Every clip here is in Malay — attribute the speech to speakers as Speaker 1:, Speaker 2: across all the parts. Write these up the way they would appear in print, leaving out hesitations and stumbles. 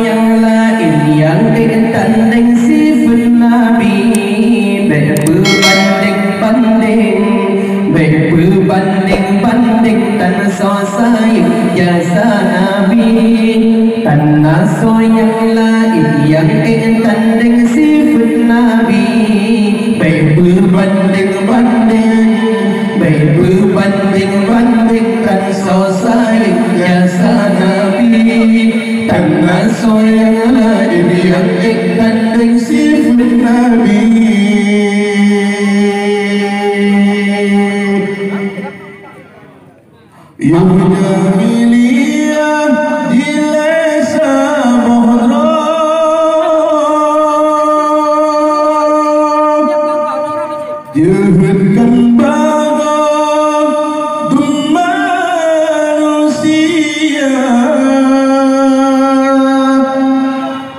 Speaker 1: yang lain yang tanding sifat Nabi. Berbanding tan so sayang jasa Nabi. Tanah so yang lain yang tanding sifat Nabi. Berbanding tan so sayang jasa Nabi. Tanah so yang lain yang tanding sifat Nabi. Yang jahiliyah dilesa bohra jehutkan bagai dun manusia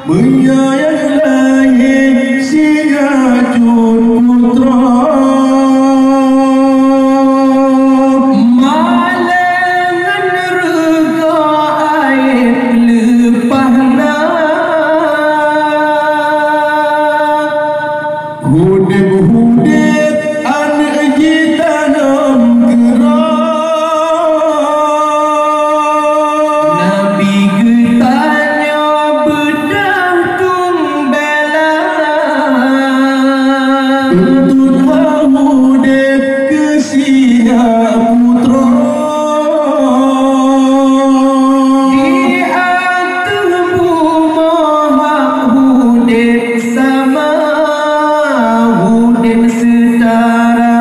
Speaker 1: menyayang lahir si racun putra. Hudib anak kita nom gerak Nabi getanya bedah tumbelan tuntut hudib kesia putra di atas bumah hudib sama setara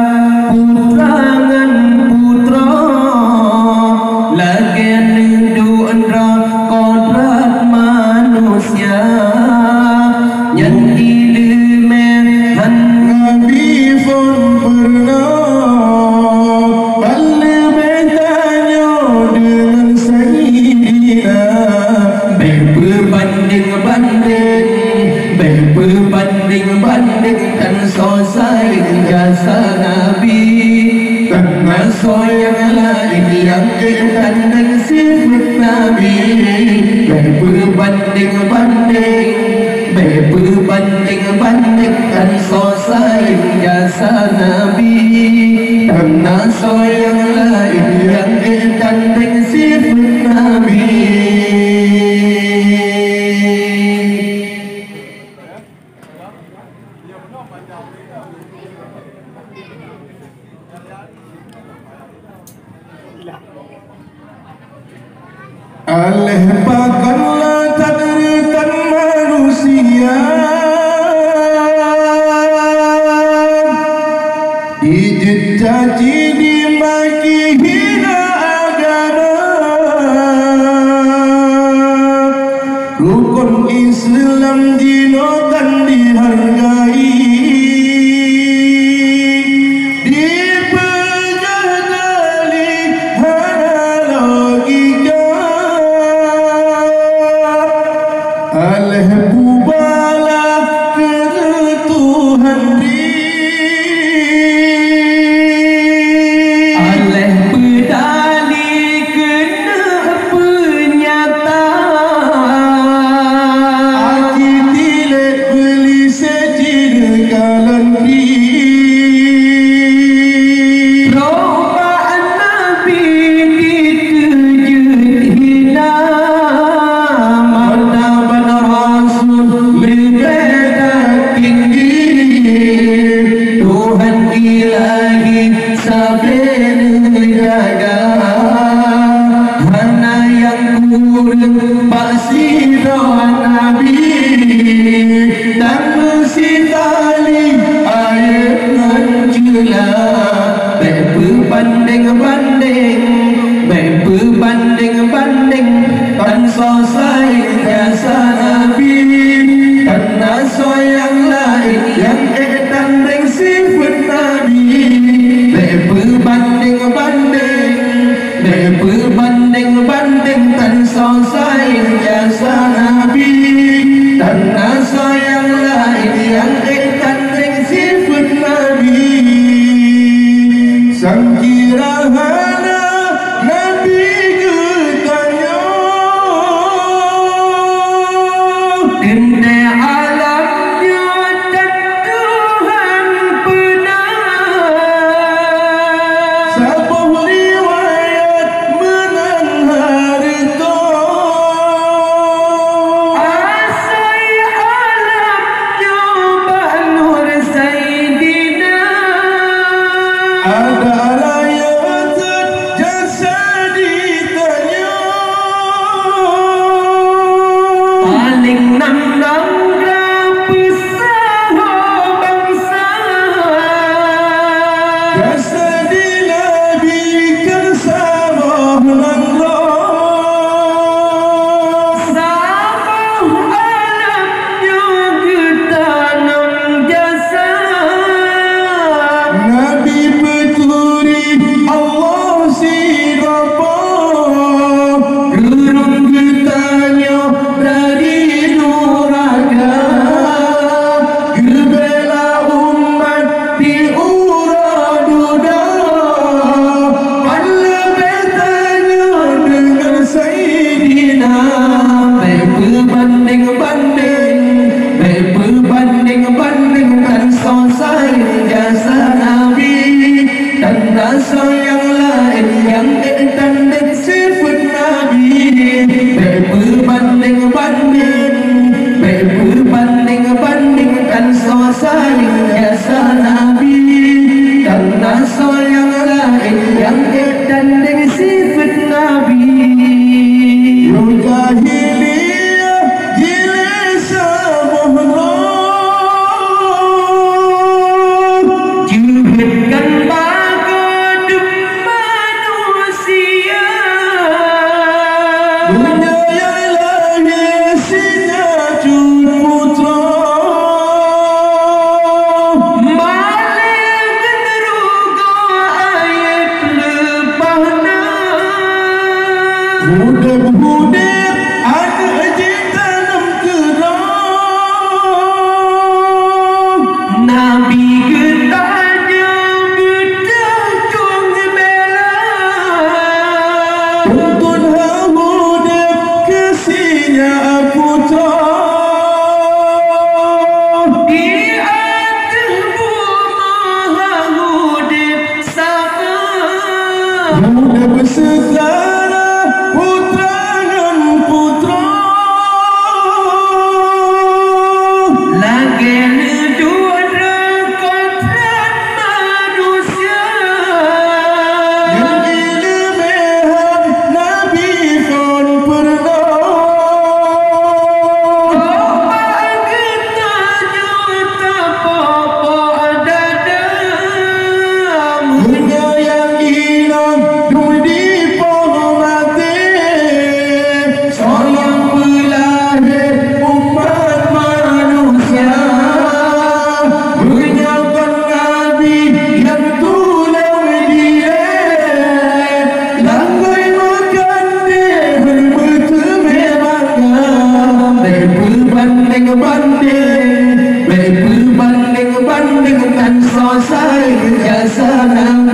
Speaker 1: putrangan putra lagian doa kodrat manusia yang ilmehan Nabi pun pernah balik bertanya dengan Sayyidina. Berbanding dan so sayang jasa Nabi. Tanah so yang lain yang tanding sifat Nabi. Berbanding dan so sayang jasa Nabi. Tanah so yang lain yang tanding sifat Nabi. Alih pakanlah takdirkan manusia dicaci dimaki hina agama. Rukun Islam dinokan dihargai alih bubala ketuhan alih pedali kena penyataan aji tilik beli sejina kalan rombaan Nabi dikejut hina. Tuhan ilahi sabar jaga mana yang kurang pasti doa Nabi dan mesti tali ayat menjula. Berbanding dan selesai jasa Nabi. Karena so yang lain yang tanding sifat Nabi. Berbanding dan selesai jasa Nabi.
Speaker 2: putra
Speaker 1: di atas bumi hudip sama
Speaker 2: muda bersaudara putra dan putra
Speaker 1: lagi dua kontrak manusia
Speaker 2: yang kelebihan Nabi pun pernah dunia yang hilang dua di pohon mati sayang berlahir umat manusia menyapa Nabi yang tulang dia langgai makan dia berbetul-betul
Speaker 1: berbanding-banding dengan selesai jasa